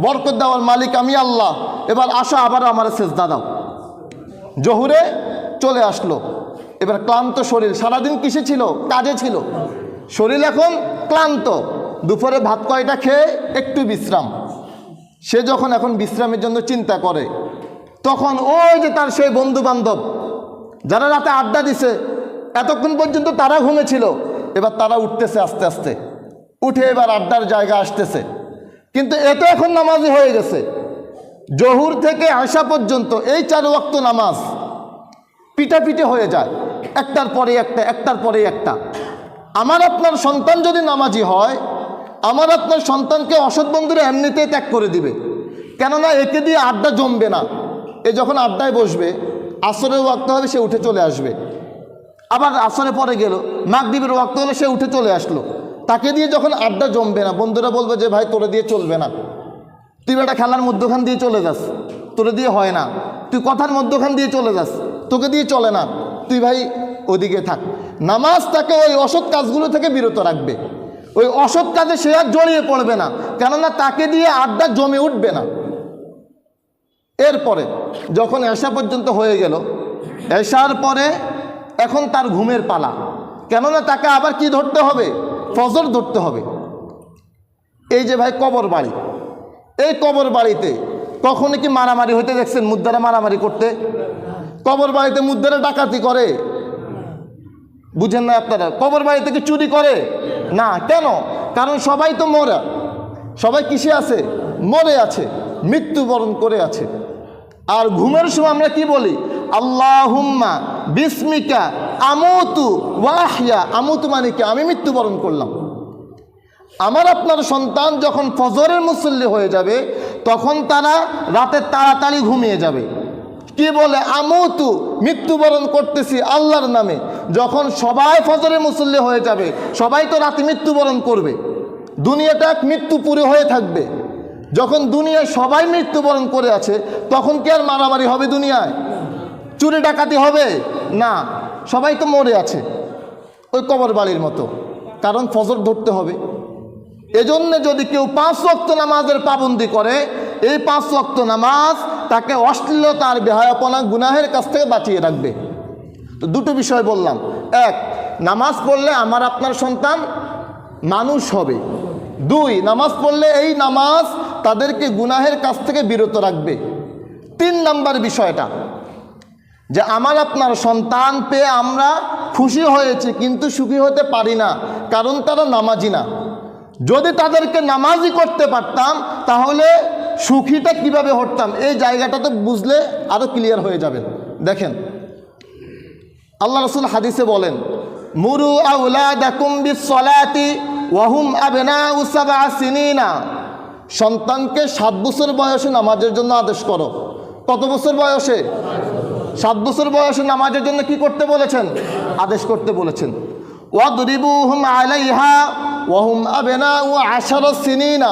বরকত দেওয়ার মালিক আমি আল্লাহ, এবার আসো আবার আমার সেজদা দাও। জোহরে চলে আসলো, এবার ক্লান্ত শরীর, সারাদিন কিসে ছিল? কাজে ছিল, শরীর এখন ক্লান্ত। দুপুরে ভাত কয়টা খেয়ে একটু বিশ্রাম। সে যখন এখন বিশ্রামের জন্য চিন্তা করে, তখন ওই যে তার সেই বন্ধু বান্ধব যারা রাতে আড্ডা দিছে, এতক্ষণ পর্যন্ত তারা ঘুমেছিল, এবার তারা উঠতেছে আস্তে আস্তে, উঠে এবার আড্ডার জায়গা আসতেছে। কিন্তু এ তো এখন নামাজি হয়ে গেছে। জহুর থেকে আসা পর্যন্ত এই 4 ওয়াক্ত নামাজ পিটাপিটি হয়ে যায়, একটার পরে একটা, একটার পরে একটা। আমার আপনার সন্তান যদি নামাজি হয়, আমার আপনার সন্তানকে অসৎ বন্ধুরা এমনিতেই ত্যাগ করে দিবে, কেননা একে দিয়ে আড্ডা জমবে না। এ যখন আড্ডায় বসবে, আসরের ওয়াক্ত হবে, সে উঠে চলে আসবে। আবার আসরে পরে গেল, মাগরিবের ওয়াক্ত হলে সে উঠে চলে আসলো। তাকে দিয়ে যখন আড্ডা জমবে না, বন্ধুরা বলবে যে ভাই তোরে দিয়ে চলবে না, তুই বেটা খেলার মধ্যখান দিয়ে চলে যাস, তোরে দিয়ে হয় না, তুই কথার মধ্যখান দিয়ে চলে যাস, তোকে দিয়ে চলে না, তুই ভাই ওদিকে থাক। নামাজ তাকে ওই অসৎ কাজগুলো থেকে বিরত রাখবে। ওই অসৎ কাজে সে আর জড়িয়ে পড়বে না, কেননা তাকে দিয়ে আড্ডা জমে উঠবে না। এরপরে যখন এশা পর্যন্ত হয়ে গেল, এশার পরে এখন তার ঘুমের পালা, কেননা তাকে আবার কি ধরতে হবে? ফজর ধরতে হবে। এই যে ভাই কবর বাড়ি, এই কবর বাড়িতে কখনো কি মারামারি হইতে দেখছেন? মুদ্দারা মারামারি করতে? কবর বাড়িতে মুদ্দারা ডাকাতি করে? বুঝেন না আপনারা? কবর বাড়িতে কি চুরি করে? না। কেন? কারণ সবাই তো মরা, সবাই কিসে আছে? মরে আছে, মৃত্যুবরণ করে আছে। আর ঘুমের সময় আমরা কি বলি? আল্লাহুম্মা বিসমিকা আমুতু ওয়া আহইয়া। আমুতু মানে কি? আমি মৃত্যুবরণ করলাম। আমার আপনার সন্তান যখন ফজরের মুসল্লি হয়ে যাবে, তখন তারা রাতে তাড়াতাড়ি ঘুমিয়ে যাবে। কি বলে? আমুতু, মৃত্যুবরণ করতেছি আল্লাহর নামে। যখন সবাই ফজরের মুসল্লি হয়ে যাবে, সবাই তো রাতে মৃত্যুবরণ করবে, দুনিয়াটা এক মৃত্যুপুরী হয়ে থাকবে। যখন দুনিয়ায় সবাই মৃত্যুবরণ করে আছে, তখন কি আর মারামারি হবে দুনিয়ায়? চুরি ডাকাতি হবে না, সবাই তো মরে আছে, ওই কবর বাড়ির মতো। কারণ ফজর ধরতে হবে। এজন্য যদি কেউ 5 ওয়াক্ত নামাজের পাবন্দি করে, এই 5 ওয়াক্ত নামাজ তাকে অশ্লীলতা আর বেহায়াপনা গুনাহের কাছ থেকে বাঁচিয়ে রাখবে। তো দুটো বিষয় বললাম। এক, নামাজ পড়লে আমার আপনার সন্তান মানুষ হবে। 2, নামাজ পড়লে এই নামাজ তাদেরকে গুনাহের কাছ থেকে বিরত রাখবে। 3 নাম্বার বিষয়টা, যে আমার আপনার সন্তান পেয়ে আমরা খুশি হয়েছি কিন্তু সুখী হতে পারি না, কারণ তারা নামাজি না। যদি তাদেরকে নামাজি করতে পারতাম তাহলে সুখীটা কিভাবে হতাম, এই জায়গাটা তো বুঝলে আরো ক্লিয়ার হয়ে যাবেন। দেখেন আল্লাহ রাসূল হাদিসে বলেন, মুরু আওলাদাকুম বিসসালাতি ওয়া হুম আবনাউ সাবআ সিনিনা, সন্তানকে 7 বছর বয়সে নামাজের জন্য আদেশ করো। কত বছর বয়সে? 7 বছর বয়সে নামাজের জন্য কি করতে বলেছেন? আদেশ করতে বলেছেন। ওয়াদরিবুহুম আলাইহা ওয়া হুম আবনাউ 10 সিনিনা,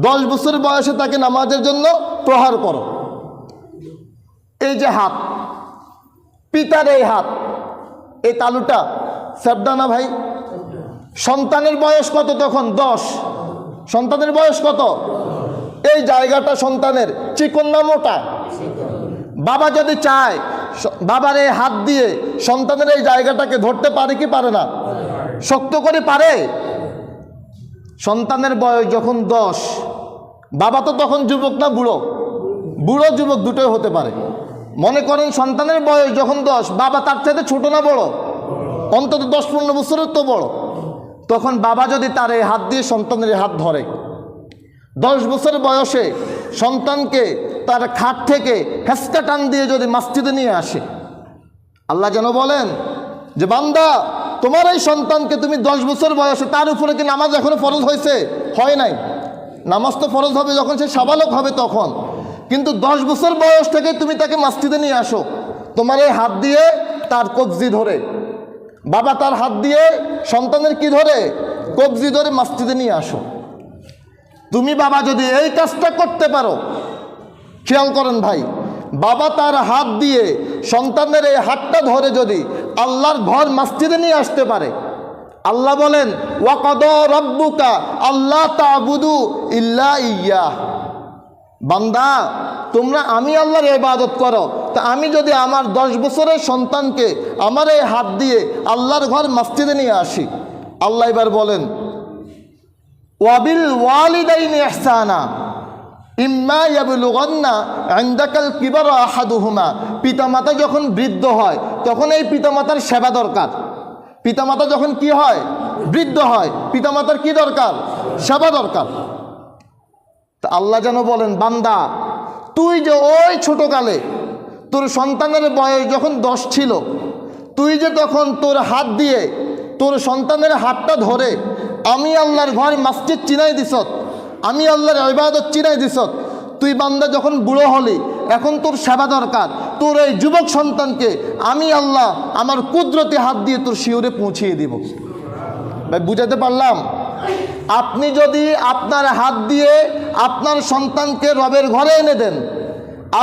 10 বছর বয়সে তাকে নামাজের জন্য প্রহার করো। এই যে হাত, পিতার এই হাত, এই তালুটা সেবদা না ভাই? সন্তানের বয়স কত তখন? 10। সন্তানের বয়স কত? এই জায়গাটা সন্তানের চিকন না মোটা? বাবা যদি চায় বাবার এই হাত দিয়ে সন্তানের এই জায়গাটাকে ধরতে পারে কি পারে না? শক্ত করে পারে। সন্তানের বয়স যখন 10, বাবা তো তখন যুবক না বুড়ো? বুড়ো যুবক দুটোই হতে পারে। মনে করেন সন্তানের বয়স যখন 10, বাবা তার চাইতে ছোট না বড়? অন্তত 10-15 বছরের তো বড়। তখন বাবা যদি তার এই হাত দিয়ে সন্তানের হাত ধরে, 10 বছর বয়সে সন্তানকে তার খাট থেকে হেঁচকা টান দিয়ে যদি মসজিদে নিয়ে আসে, আল্লাহ যেন বলেন যে বান্দা তোমার এই সন্তানকে তুমি 10 বছর বয়সে, তার উপরে কি নামাজ এখনো ফরজ হয়েছে? হয় নাই। নামাজ তো ফরজ হবে যখন সে সাবালক হবে তখন, কিন্তু 10 বছর বয়স থেকে তুমি তাকে মসজিদে নিয়ে আসো, তোমার এই হাত দিয়ে তার কবজি ধরে, বাবা তার হাত দিয়ে সন্তানের কি ধরে? কবজি ধরে মসজিদে নিয়ে আসো। তুমি বাবা যদি এই কাজটা করতে পারো, খেয়াল করেন ভাই, বাবা তার হাত দিয়ে সন্তানের এই হাতটা ধরে যদি আল্লাহর ঘর মসজিদে নিয়ে আসতে পারে, আল্লাহ বলেন ওয়াকাদা রাব্বুকা আল্লা তা'বুদু ইল্লা ইয়্যাহ, বান্দা তোমরা আমি আল্লাহর ইবাদত করো। তা আমি যদি আমার 10 বছরের সন্তানকে আমার এই হাত দিয়ে আল্লাহর ঘর মসজিদে নিয়ে আসি, আল্লাহ এবার বলেন ওয়াবিল ওয়ালিদাইনি ইহসানা ইম্মা ইয়াবলুগান্না ইনদাকাল কিবারা আহাদুহুমা, পিতামাতা যখন বৃদ্ধ হয় তখন এই পিতামাতার সেবা দরকার। পিতামাতা যখন কি হয়? বৃদ্ধ হয়, পিতামাতার কি দরকার? সেবা দরকার। তা আল্লাহ যেন বলেন বান্দা তুই যে ওই ছোটকালে তোর সন্তানের বয়স যখন 10 ছিল, তুই যে তখন তোর হাত দিয়ে তোর সন্তানের হাতটা ধরে আমি আল্লাহর ঘর মসজিদ চিনাই দিছত, আমি আল্লাহর ইবাদত চিনাই দিছত, তুই বান্দা যখন বুড়ো হলি এখন তোর সেবা দরকার। তোর এই যুবক সন্তানকে আমি আল্লাহ আমার কুদরতি হাত দিয়ে তোর শিওরে পৌঁছিয়ে দিব। ভাই বুঝাতে পারলাম? আপনি যদি আপনার হাত দিয়ে আপনার সন্তানকে রবের ঘরে এনে দেন,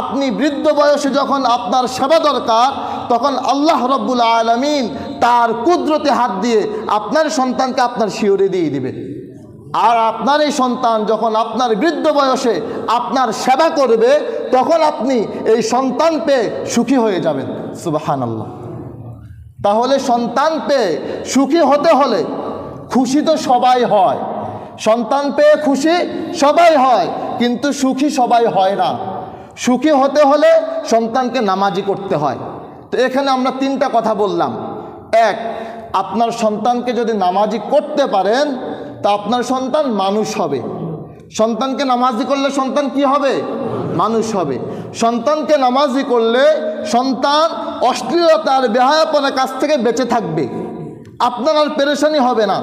আপনি বৃদ্ধ বয়সে যখন আপনার সেবা দরকার তখন আল্লাহ রব্বুল আলামিন তার কুদরতি হাত দিয়ে আপনার সন্তানকে আপনার শিওরে দিয়ে দিবে। আর আপনার এই সন্তান যখন আপনার বৃদ্ধ বয়সে আপনার সেবা করবে তখন আপনি এই সন্তান পেয়ে সুখী হয়ে যাবেন। সুবহানাল্লাহ। তাহলে সন্তান পেয়ে সুখী হতে হলে খুশি তো সবাই হয়, সন্তান পেয়ে খুশি সবাই হয়, কিন্তু সুখী সবাই হয় না। সুখী হতে হলে সন্তানকে নামাজি করতে হয়। তো এখানে আমরা 3টা কথা বললাম। 1, আপনার সন্তানকে যদি নামাজি করতে পারেন তা আপনার সন্তান মানুষ হবে। সন্তানকে নামাজি করলে সন্তান কি হবে? মানুষ হবে। সন্তানকে নামাজি করলে সন্তান অশ্লীলতার বেহায়াপনার কাছ থেকে বেঁচে থাকবে। আপনার আর পেরেশানি হবে না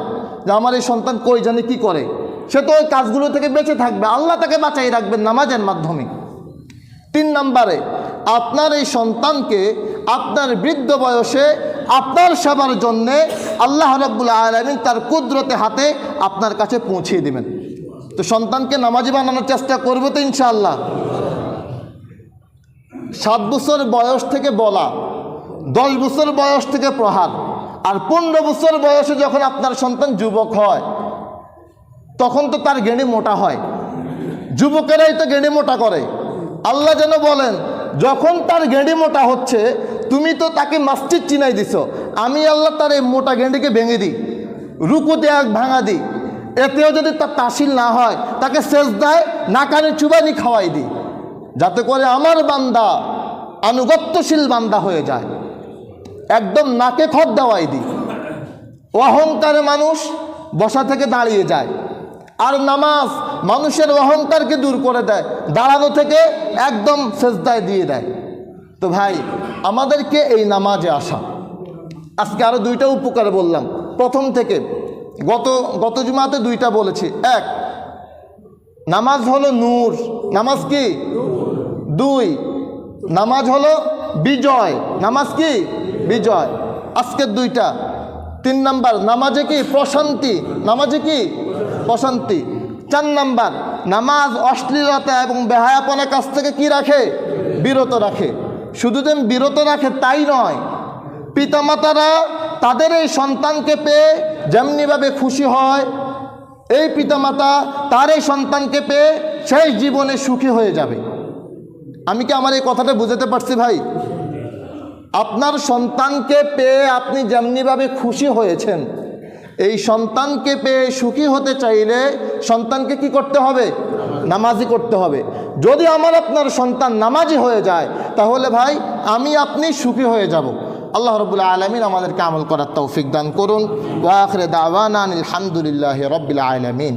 যে আমার এই সন্তান কই জানি কি করে, সে তো ওই কাজগুলো থেকে বেঁচে থাকবে, আল্লাহ তাকে বাঁচাই রাখবেন নামাজের মাধ্যমে। 3 নম্বরে আপনার এই সন্তানকে আপনার বৃদ্ধ বয়সে আপনার সেবার জন্যে আল্লাহ রাব্বুল আলামিন তার কুদরতে হাতে আপনার কাছে পৌঁছিয়ে দিবেন। তো সন্তানকে নামাজি বানানোর চেষ্টা করবো তো ইনশাআল্লাহ। 7 বছর বয়স থেকে বলা, 10 বছর বয়স থেকে প্রহার, আর 15 বছর বয়সে যখন আপনার সন্তান যুবক হয় তখন তো তার গেঁড়ি মোটা হয়। যুবকেরাই তো গেঁড়ি মোটা করে। আল্লাহ যেন বলেন যখন তার গেঁড়ি মোটা হচ্ছে তুমি তো তাকে মসজিদ চিনাই দিছো, আমি আল্লাহ তার এই মোটা গেঁড়িকে ভেঙে দিই, রুকুতে ভাঙা দিই, এতেও যদি তার তাসিল না হয় তাকে সেজদায় নাকানি চুবানি খাওয়াই দিই, যাতে করে আমার বান্দা আনুগত্যশীল বান্দা হয়ে যায়। একদম নাকে খত দেওয়াই দিই। অহংকারে মানুষ বসা থেকে দাঁড়িয়ে যায়। আর নামাজ মানুষের অহংকারকে দূর করে দেয়, দাঁড়ানো থেকে একদম সেজদায় দিয়ে দেয়। তো ভাই আমাদেরকে এই নামাজে আসা, আজকে আরও দুইটা উপকার বললাম প্রথম থেকে, গত জুমাতে দুইটা বলেছি। এক, নামাজ হলো নূর, নামাজ কি? দুই, নামাজ হলো বিজয়, নামাজ কি? বিজয়। আজকের দুইটা। তিন নাম্বার, নামাজে কি? প্রশান্তি, নামাজে কি? প্রশান্তি। চার নাম্বার, নামাজ অশ্লীলতা এবং বেহায়াপনার কাছ থেকে কি রাখে? বিরত রাখে। শুধু যেন বিরত রাখে তাই নয়, পিতামাতারা তাদের এই সন্তানকে পেয়ে যেমনিভাবে খুশি হয়, এই পিতামাতা তার এই সন্তানকে পেয়ে সেই জীবনে সুখী হয়ে যাবে। আমি কি আমার এই কথাটা বুঝাতে পারছি ভাই? আপনার সন্তানকে পেয়ে আপনি যেমনিভাবে খুশি হয়েছেন, এই সন্তানকে পেয়ে সুখী হতে চাইলে সন্তানকে কি করতে হবে? নামাজি করতে হবে। যদি আমার আপনার সন্তান নামাজি হয়ে যায় তাহলে ভাই আমি আপনি সুখী হয়ে যাব। আল্লাহ রাব্বুল আলামিন আমাদেরকে আমল করার তৌফিক দান করুন। ওয়া আখিরু দাওয়ানা আলহামদুলিল্লাহি রাব্বিল আলামিন।